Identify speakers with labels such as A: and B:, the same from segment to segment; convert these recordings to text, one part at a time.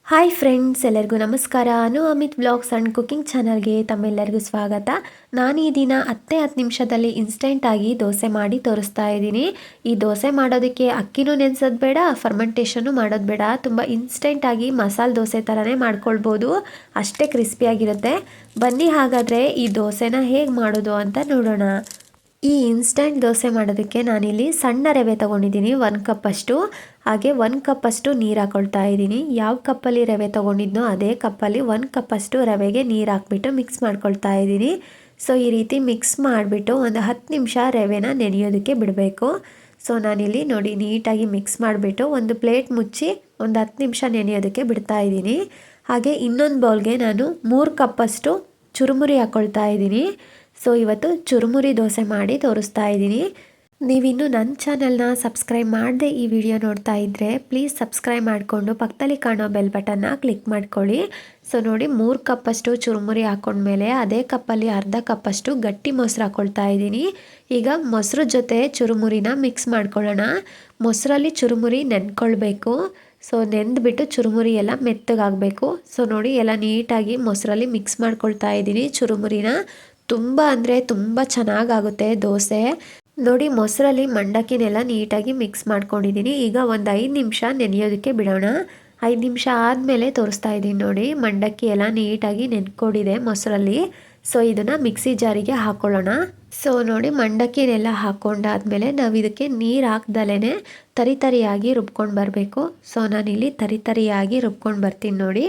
A: Hi friends, ಎಲ್ಲರಿಗೂ ನಮಸ್ಕಾರ. Amit blogs and cooking ಚಾನಲ್ಗೆ ತಮ್ಮೆಲ್ಲರಿಗೂ ಸ್ವಾಗತ. ನಾನು ಈ ದಿನ 10 ನಿಮಿಷದಲ್ಲಿ ಇನ್ಸ್ಟೆಂಟಾಗಿ ದೋಸೆ ಮಾಡಿ ತೋರಿಸ್ತಾ ಇದ್ದೀನಿ. ಈ ದೋಸೆ ಮಾಡೋದಕ್ಕೆ ಅಕ್ಕಿನೂ ನೆನೆಸೋದು ಬೇಡ, ಫರ್ಮೆಂಟೇಷನ್ನು ಮಾಡೋದು ಬೇಡ. ತುಂಬ ಇನ್ಸ್ಟೆಂಟಾಗಿ ಮಸಾಲೆ ದೋಸೆ ಥರನೇ ಮಾಡ್ಕೊಳ್ಬೋದು, ಅಷ್ಟೇ ಕ್ರಿಸ್ಪಿಯಾಗಿರುತ್ತೆ. ಬನ್ನಿ ಹಾಗಾದರೆ ಈ ದೋಸೆನ ಹೇಗೆ ಮಾಡೋದು ಅಂತ ನೋಡೋಣ. ಈ ಇನ್ಸ್ಟಂಟ್ ದೋಸೆ ಮಾಡೋದಕ್ಕೆ ನಾನಿಲ್ಲಿ ಸಣ್ಣ ರವೆ ತೊಗೊಂಡಿದ್ದೀನಿ 1 ಕಪ್ಪಷ್ಟು. ಹಾಗೆ 1 ಕಪ್ಪಷ್ಟು ನೀರು ಹಾಕ್ಕೊಳ್ತಾ ಇದ್ದೀನಿ. ಯಾವ ಕಪ್ಪಲ್ಲಿ ರವೆ ತೊಗೊಂಡಿದ್ನೋ ಅದೇ ಕಪ್ಪಲ್ಲಿ 1 ಕಪ್ಪಷ್ಟು ರವೆಗೆ ನೀರು ಹಾಕ್ಬಿಟ್ಟು ಮಿಕ್ಸ್ ಮಾಡ್ಕೊಳ್ತಾ ಇದ್ದೀನಿ. ಸೊ ಈ ರೀತಿ ಮಿಕ್ಸ್ ಮಾಡಿಬಿಟ್ಟು ಒಂದು 10 ನಿಮಿಷ ರವೆನ ನೆನೆಯೋದಕ್ಕೆ ಬಿಡಬೇಕು. ಸೊ ನಾನಿಲ್ಲಿ ನೋಡಿ ನೀಟಾಗಿ ಮಿಕ್ಸ್ ಮಾಡಿಬಿಟ್ಟು ಒಂದು ಪ್ಲೇಟ್ ಮುಚ್ಚಿ ಒಂದು 10 ನಿಮಿಷ ನೆನೆಯೋದಕ್ಕೆ ಬಿಡ್ತಾ ಇದ್ದೀನಿ. ಹಾಗೆ ಇನ್ನೊಂದು ಬೌಲ್ಗೆ ನಾನು 3 ಕಪ್ಪಷ್ಟು ಚುರುಮುರಿ ಹಾಕ್ಕೊಳ್ತಾ ಇದ್ದೀನಿ. ಸೊ ಇವತ್ತು ಚುರುಮುರಿ ದೋಸೆ ಮಾಡಿ ತೋರಿಸ್ತಾ ಇದ್ದೀನಿ. ನೀವಿನ್ನೂ ನನ್ನ ಚಾನಲ್ನ ಸಬ್ಸ್ಕ್ರೈಬ್ ಮಾಡದೆ ಈ ವಿಡಿಯೋ ನೋಡ್ತಾ ಇದ್ದರೆ ಪ್ಲೀಸ್ ಸಬ್ಸ್ಕ್ರೈಬ್ ಮಾಡಿಕೊಂಡು ಪಕ್ಕದಲ್ಲಿ ಕಾಣೋ ಬೆಲ್ ಬಟನ್ನ ಕ್ಲಿಕ್ ಮಾಡ್ಕೊಳ್ಳಿ. ಸೊ ನೋಡಿ 3 ಕಪ್ಪಷ್ಟು ಚುರುಮುರಿ ಹಾಕ್ಕೊಂಡ್ಮೇಲೆ ಅದೇ ಕಪ್ಪಲ್ಲಿ ಅರ್ಧ ಕಪ್ಪಷ್ಟು ಗಟ್ಟಿ ಮೊಸರು ಹಾಕ್ಕೊಳ್ತಾ ಇದ್ದೀನಿ. ಈಗ ಮೊಸರು ಜೊತೆ ಚುರುಮುರಿನ ಮಿಕ್ಸ್ ಮಾಡ್ಕೊಳ್ಳೋಣ. ಮೊಸರಲ್ಲಿ ಚುರುಮುರಿ ನೆನ್ಕೊಳ್ಬೇಕು. ಸೊ ನೆಂದ್ಬಿಟ್ಟು ಚುರುಮುರಿ ಎಲ್ಲ ಮೆತ್ತಗಾಗಬೇಕು. ಸೊ ನೋಡಿ ಎಲ್ಲ ನೀಟಾಗಿ ಮೊಸರಲ್ಲಿ ಮಿಕ್ಸ್ ಮಾಡ್ಕೊಳ್ತಾ ಇದ್ದೀನಿ ಚುರುಮುರಿನ. ತುಂಬ ಅಂದರೆ ತುಂಬ ಚೆನ್ನಾಗಾಗುತ್ತೆ ದೋಸೆ. ನೋಡಿ ಮೊಸರಲ್ಲಿ ಮಂಡಕ್ಕಿನೆಲ್ಲ ನೀಟಾಗಿ ಮಿಕ್ಸ್ ಮಾಡ್ಕೊಂಡಿದ್ದೀನಿ. ಈಗ ಒಂದು 5 ನಿಮಿಷ ನೆನೆಯೋದಕ್ಕೆ ಬಿಡೋಣ. 5 ನಿಮಿಷ ಆದಮೇಲೆ ತೋರಿಸ್ತಾ ಇದ್ದೀನಿ ನೋಡಿ, ಮಂಡಕ್ಕಿ ಎಲ್ಲ ನೀಟಾಗಿ ನೆನ್ಕೊಂಡಿದೆ ಮೊಸರಲ್ಲಿ. ಸೊ ಇದನ್ನು ಮಿಕ್ಸಿ ಜಾರಿಗೆ ಹಾಕ್ಕೊಳ್ಳೋಣ. ಸೊ ನೋಡಿ ಮಂಡಕ್ಕಿನೆಲ್ಲ ಹಾಕ್ಕೊಂಡಾದ್ಮೇಲೆ ನಾವು ಇದಕ್ಕೆ ನೀರು ಹಾಕ್ದಲೇ ತರಿಯಾಗಿ ರುಬ್ಕೊಂಡು ಬರಬೇಕು. ಸೊ ನಾನಿಲ್ಲಿ ತರಿಯಾಗಿ ರುಬ್ಕೊಂಡು ಬರ್ತೀನಿ ನೋಡಿ.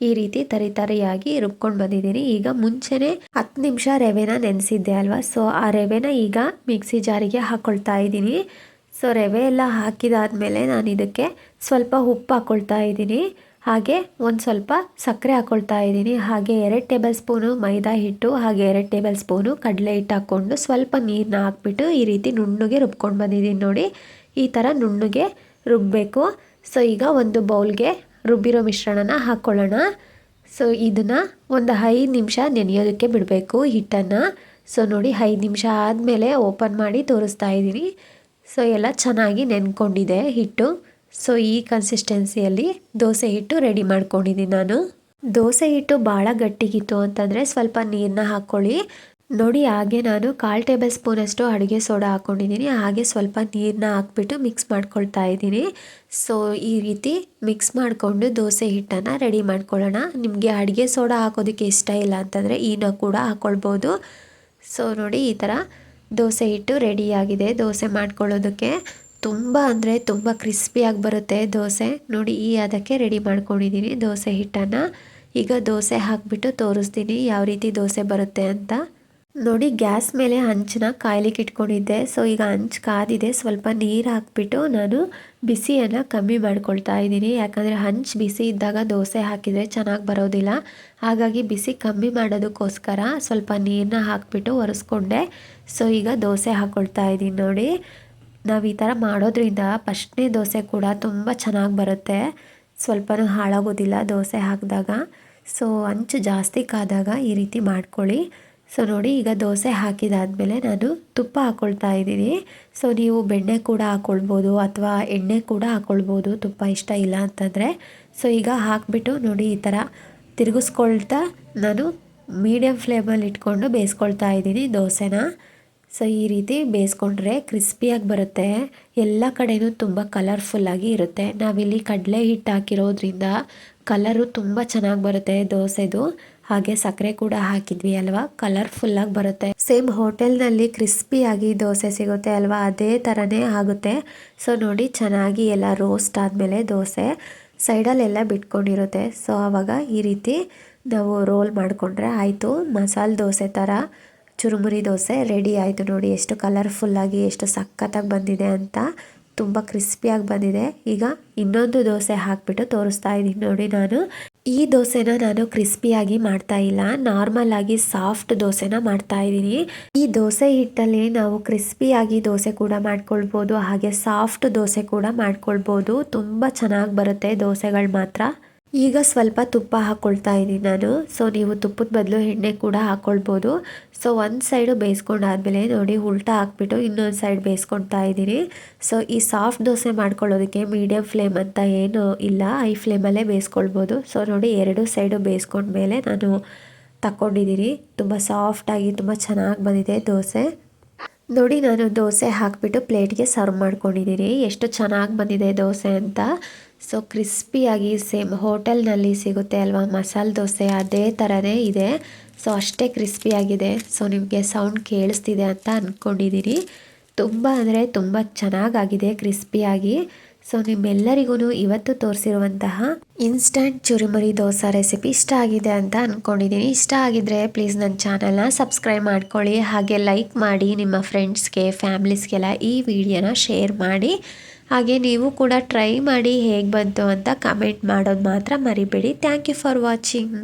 A: ಈ ರೀತಿ ತರಿಯಾಗಿ ರುಬ್ಕೊಂಡು ಬಂದಿದ್ದೀನಿ. ಈಗ ಮುಂಚೆನೇ 10 ನಿಮಿಷ ರವೆನ ನೆನೆಸಿದ್ದೆ ಅಲ್ವಾ, ಸೊ ಆ ರವೆನ ಈಗ ಮಿಕ್ಸಿ ಜಾರಿಗೆ ಹಾಕ್ಕೊಳ್ತಾ ಇದ್ದೀನಿ. ಸೊ ರವೆ ಎಲ್ಲ ಹಾಕಿದಾದ್ಮೇಲೆ ನಾನು ಇದಕ್ಕೆ ಸ್ವಲ್ಪ ಉಪ್ಪು ಹಾಕ್ಕೊಳ್ತಾ ಇದ್ದೀನಿ. ಹಾಗೆ ಒಂದು ಸ್ವಲ್ಪ ಸಕ್ಕರೆ ಹಾಕ್ಕೊಳ್ತಾ ಇದ್ದೀನಿ. ಹಾಗೆ 2 ಟೇಬಲ್ ಸ್ಪೂನು ಮೈದಾ ಹಿಟ್ಟು, ಹಾಗೆ 2 ಟೇಬಲ್ ಸ್ಪೂನು ಕಡಲೆ ಹಿಟ್ಟು ಹಾಕ್ಕೊಂಡು ಸ್ವಲ್ಪ ನೀರನ್ನ ಹಾಕ್ಬಿಟ್ಟು ಈ ರೀತಿ ನುಣ್ಣಗೆ ರುಬ್ಕೊಂಡು ಬಂದಿದ್ದೀನಿ ನೋಡಿ. ಈ ಥರ ನುಣ್ಣಗೆ ರುಬ್ಬಬೇಕು. ಸೊ ಈಗ ಒಂದು ಬೌಲ್ಗೆ ರುಬ್ಬಿರೋ ಮಿಶ್ರಣನ ಹಾಕ್ಕೊಳ್ಳೋಣ. ಸೊ ಇದನ್ನು ಒಂದು 5 ನಿಮಿಷ ನೆನೆಯೋದಕ್ಕೆ ಬಿಡಬೇಕು ಹಿಟ್ಟನ್ನು. ಸೊ ನೋಡಿ 5 ನಿಮಿಷ ಆದಮೇಲೆ ಓಪನ್ ಮಾಡಿ ತೋರಿಸ್ತಾ ಇದ್ದೀನಿ. ಸೊ ಎಲ್ಲ ಚೆನ್ನಾಗಿ ನೆನ್ಕೊಂಡಿದೆ ಹಿಟ್ಟು. ಸೊ ಈ ಕನ್ಸಿಸ್ಟೆನ್ಸಿಯಲ್ಲಿ ದೋಸೆ ಹಿಟ್ಟು ರೆಡಿ ಮಾಡ್ಕೊಂಡಿದ್ದೀನಿ ನಾನು. ದೋಸೆ ಹಿಟ್ಟು ಭಾಳ ಗಟ್ಟಿಗಿತ್ತು ಅಂತಂದರೆ ಸ್ವಲ್ಪ ನೀರನ್ನ ಹಾಕ್ಕೊಳ್ಳಿ ನೋಡಿ. ಹಾಗೆ ನಾನು 1/4 ಟೇಬಲ್ ಸ್ಪೂನಷ್ಟು ಅಡುಗೆ ಸೋಡಾ ಹಾಕ್ಕೊಂಡಿದ್ದೀನಿ. ಹಾಗೆ ಸ್ವಲ್ಪ ನೀರನ್ನ ಹಾಕ್ಬಿಟ್ಟು ಮಿಕ್ಸ್ ಮಾಡ್ಕೊಳ್ತಾ ಇದ್ದೀನಿ. ಸೊ ಈ ರೀತಿ ಮಿಕ್ಸ್ ಮಾಡಿಕೊಂಡು ದೋಸೆ ಹಿಟ್ಟನ್ನು ರೆಡಿ ಮಾಡ್ಕೊಳ್ಳೋಣ. ನಿಮಗೆ ಅಡುಗೆ ಸೋಡಾ ಹಾಕೋದಕ್ಕೆ ಇಷ್ಟ ಇಲ್ಲ ಅಂತಂದರೆ ಈನೋ ಕೂಡ ಹಾಕ್ಕೊಳ್ಬೋದು. ಸೊ ನೋಡಿ ಈ ಥರ ದೋಸೆ ಹಿಟ್ಟು ರೆಡಿಯಾಗಿದೆ ದೋಸೆ ಮಾಡ್ಕೊಳ್ಳೋದಕ್ಕೆ. ತುಂಬ ಅಂದರೆ ತುಂಬ ಕ್ರಿಸ್ಪಿಯಾಗಿ ಬರುತ್ತೆ ದೋಸೆ ನೋಡಿ. ಈ ಅದಕ್ಕೆ ರೆಡಿ ಮಾಡ್ಕೊಂಡಿದ್ದೀನಿ ದೋಸೆ ಹಿಟ್ಟನ್ನು. ಈಗ ದೋಸೆ ಹಾಕಿಬಿಟ್ಟು ತೋರಿಸ್ತೀನಿ ಯಾವ ರೀತಿ ದೋಸೆ ಬರುತ್ತೆ ಅಂತ ನೋಡಿ. ಗ್ಯಾಸ್ ಮೇಲೆ ಹಂಚನ್ನ ಕಾಯ್ಲಿಕ್ಕೆ ಇಟ್ಕೊಂಡಿದ್ದೆ. ಸೊ ಈಗ ಹಂಚು ಕಾದಿದೆ. ಸ್ವಲ್ಪ ನೀರು ಹಾಕ್ಬಿಟ್ಟು ನಾನು ಬಿಸಿಯನ್ನು ಕಮ್ಮಿ ಮಾಡ್ಕೊಳ್ತಾ ಇದ್ದೀನಿ. ಯಾಕಂದರೆ ಹಂಚು ಬಿಸಿ ಇದ್ದಾಗ ದೋಸೆ ಹಾಕಿದರೆ ಚೆನ್ನಾಗಿ ಬರೋದಿಲ್ಲ. ಹಾಗಾಗಿ ಬಿಸಿ ಕಮ್ಮಿ ಮಾಡೋದಕ್ಕೋಸ್ಕರ ಸ್ವಲ್ಪ ನೀರನ್ನ ಹಾಕ್ಬಿಟ್ಟು ಒರೆಸ್ಕೊಂಡೆ. ಸೊ ಈಗ ದೋಸೆ ಹಾಕ್ಕೊಳ್ತಾ ಇದ್ದೀನಿ ನೋಡಿ. ನಾವು ಈ ಥರ ಮಾಡೋದ್ರಿಂದ ಫಸ್ಟ್ನೇ ದೋಸೆ ಕೂಡ ತುಂಬ ಚೆನ್ನಾಗಿ ಬರುತ್ತೆ, ಸ್ವಲ್ಪನೂ ಹಾಳಾಗೋದಿಲ್ಲ ದೋಸೆ ಹಾಕಿದಾಗ. ಸೊ ಹಂಚು ಜಾಸ್ತಿ ಕಾದಾಗ ಈ ರೀತಿ ಮಾಡ್ಕೊಳ್ಳಿ. ಸೊ ನೋಡಿ ಈಗ ದೋಸೆ ಹಾಕಿದಾದ್ಮೇಲೆ ನಾನು ತುಪ್ಪ ಹಾಕ್ಕೊಳ್ತಾ ಇದ್ದೀನಿ. ಸೊ ನೀವು ಬೆಣ್ಣೆ ಕೂಡ ಹಾಕ್ಕೊಳ್ಬೋದು ಅಥವಾ ಎಣ್ಣೆ ಕೂಡ ಹಾಕ್ಕೊಳ್ಬೋದು, ತುಪ್ಪ ಇಷ್ಟ ಇಲ್ಲ ಅಂತಂದರೆ. ಸೊ ಈಗ ಹಾಕ್ಬಿಟ್ಟು ನೋಡಿ ಈ ಥರ ತಿರುಗಿಸ್ಕೊಳ್ತಾ ನಾನು ಮೀಡಿಯಮ್ ಫ್ಲೇಮಲ್ಲಿ ಇಟ್ಕೊಂಡು ಬೇಯಿಸ್ಕೊಳ್ತಾ ಇದ್ದೀನಿ ದೋಸೆನ. ಸೊ ಈ ರೀತಿ ಬೇಯಿಸ್ಕೊಂಡ್ರೆ ಕ್ರಿಸ್ಪಿಯಾಗಿ ಬರುತ್ತೆ. ಎಲ್ಲ ಕಡೆಯೂ ತುಂಬ ಕಲರ್ಫುಲ್ಲಾಗಿ ಇರುತ್ತೆ. ನಾವಿಲ್ಲಿ ಕಡಲೆ ಹಿಟ್ಟು ಹಾಕಿರೋದ್ರಿಂದ ಕಲರು ತುಂಬ ಚೆನ್ನಾಗಿ ಬರುತ್ತೆ ದೋಸೆದು. ಹಾಗೆ ಸಕ್ಕರೆ ಕೂಡ ಹಾಕಿದ್ವಿ ಅಲ್ವಾ, ಕಲರ್ಫುಲ್ಲಾಗಿ ಬರುತ್ತೆ. ಸೇಮ್ ಹೋಟೆಲ್ನಲ್ಲಿ ಕ್ರಿಸ್ಪಿಯಾಗಿ ದೋಸೆ ಸಿಗುತ್ತೆ ಅಲ್ವಾ, ಅದೇ ಥರನೇ ಆಗುತ್ತೆ. ಸೊ ನೋಡಿ ಚೆನ್ನಾಗಿ ಎಲ್ಲ ರೋಸ್ಟ್ ಆದಮೇಲೆ ದೋಸೆ ಸೈಡಲ್ಲೆಲ್ಲ ಬಿಟ್ಕೊಂಡಿರುತ್ತೆ. ಸೊ ಆವಾಗ ಈ ರೀತಿ ನಾವು ರೋಲ್ ಮಾಡಿಕೊಂಡ್ರೆ ಆಯಿತು. ಮಸಾಲೆ ದೋಸೆ ಥರ ಚುರುಮುರಿ ದೋಸೆ ರೆಡಿ ಆಯಿತು ನೋಡಿ. ಎಷ್ಟು ಕಲರ್ಫುಲ್ಲಾಗಿ ಎಷ್ಟು ಸಖತ್ತಾಗಿ ಬಂದಿದೆ ಅಂತ, ತುಂಬ ಕ್ರಿಸ್ಪಿಯಾಗಿ ಬಂದಿದೆ. ಈಗ ಇನ್ನೊಂದು ದೋಸೆ ಹಾಕಿಬಿಟ್ಟು ತೋರಿಸ್ತಾ ಇದ್ದೀನಿ ನೋಡಿ. ನಾನು ಈ ದೋಸೆನ ನಾನು ಕ್ರಿಸ್ಪಿಯಾಗಿ ಮಾಡ್ತಾ ಇಲ್ಲ, ನಾರ್ಮಲ್ ಆಗಿ ಸಾಫ್ಟ್ ದೋಸೆನ ಮಾಡ್ತಾ ಇದ್ದೀನಿ. ಈ ದೋಸೆ ಹಿಟ್ಟಲ್ಲಿ ನಾವು ಕ್ರಿಸ್ಪಿಯಾಗಿ ದೋಸೆ ಕೂಡ ಮಾಡ್ಕೊಳ್ಬೋದು, ಹಾಗೆ ಸಾಫ್ಟ್ ದೋಸೆ ಕೂಡ ಮಾಡ್ಕೊಳ್ಬೋದು. ತುಂಬ ಚೆನ್ನಾಗಿ ಬರುತ್ತೆ ದೋಸೆಗಳು ಮಾತ್ರ. ಈಗ ಸ್ವಲ್ಪ ತುಪ್ಪ ಹಾಕ್ಕೊಳ್ತಾ ಇದ್ದೀನಿ ನಾನು. ಸೊ ನೀವು ತುಪ್ಪದ ಬದಲು ಎಣ್ಣೆ ಕೂಡ ಹಾಕ್ಕೊಳ್ಬೋದು. ಸೊ ಒಂದು ಸೈಡು ಬೇಯಿಸ್ಕೊಂಡಾದ್ಮೇಲೆ ನೋಡಿ ಉಲ್ಟಾ ಹಾಕ್ಬಿಟ್ಟು ಇನ್ನೊಂದು ಸೈಡ್ ಬೇಯಿಸ್ಕೊಳ್ತಾ ಇದ್ದೀನಿ. ಸೊ ಈ ಸಾಫ್ಟ್ ದೋಸೆ ಮಾಡ್ಕೊಳ್ಳೋದಕ್ಕೆ ಮೀಡಿಯಮ್ ಫ್ಲೇಮ್ ಅಂತ ಏನು ಇಲ್ಲ, ಹೈ ಫ್ಲೇಮಲ್ಲೇ ಬೇಯಿಸ್ಕೊಳ್ಬೋದು. ಸೊ ನೋಡಿ ಎರಡು ಸೈಡು ಬೇಯಿಸ್ಕೊಂಡ್ಮೇಲೆ ನಾನು ತಗೊಂಡಿದ್ದೀನಿ. ತುಂಬ ಸಾಫ್ಟಾಗಿ ತುಂಬ ಚೆನ್ನಾಗಿ ಬಂದಿದೆ ದೋಸೆ. ನೋಡಿ ನಾನು ದೋಸೆ ಹಾಕಿಬಿಟ್ಟು ಪ್ಲೇಟ್ಗೆ ಸರ್ವ್ ಮಾಡ್ಕೊಂಡಿದ್ದೀನಿ. ಎಷ್ಟು ಚೆನ್ನಾಗಿ ಬಂದಿದೆ ದೋಸೆ ಅಂತ. ಸೊ ಕ್ರಿಸ್ಪಿಯಾಗಿ ಸೇಮ್ ಹೋಟೆಲ್ನಲ್ಲಿ ಸಿಗುತ್ತೆ ಅಲ್ವಾ ಮಸಾಲೆ ದೋಸೆ, ಅದೇ ಥರನೇ ಇದೆ. ಸೊ ಅಷ್ಟೇ ಕ್ರಿಸ್ಪಿಯಾಗಿದೆ. ಸೊ ನಿಮಗೆ ಸೌಂಡ್ ಕೇಳಿಸ್ತಿದೆ ಅಂತ ಅಂದ್ಕೊಂಡಿದ್ದೀನಿ. ತುಂಬ ಅಂದರೆ ತುಂಬ ಚೆನ್ನಾಗಾಗಿದೆ ಕ್ರಿಸ್ಪಿಯಾಗಿ. ಸೊ ನಿಮ್ಮೆಲ್ಲರಿಗೂ ಇವತ್ತು ತೋರಿಸಿರುವಂತಹ ಇನ್ಸ್ಟಂಟ್ ಚುರುಮುರಿ ದೋಸೆ ರೆಸಿಪಿ ಇಷ್ಟ ಆಗಿದೆ ಅಂತ ಅಂದ್ಕೊಂಡಿದ್ದೀನಿ. ಇಷ್ಟ ಆಗಿದ್ದರೆ ಪ್ಲೀಸ್ ನನ್ನ ಚಾನಲ್ನ ಸಬ್ಸ್ಕ್ರೈಬ್ ಮಾಡ್ಕೊಳ್ಳಿ, ಹಾಗೆ ಲೈಕ್ ಮಾಡಿ, ನಿಮ್ಮ ಫ್ರೆಂಡ್ಸ್ಗೆ ಫ್ಯಾಮ್ಲೀಸ್ಗೆಲ್ಲ ಈ ವಿಡಿಯೋನ ಶೇರ್ ಮಾಡಿ. ಹಾಗೆ ನೀವು ಕೂಡ ಟ್ರೈ ಮಾಡಿ ಹೇಗೆ ಬಂತು ಅಂತ ಕಮೆಂಟ್ ಮಾಡೋದು ಮಾತ್ರ ಮರಿಬೇಡಿ. Thank you for watching.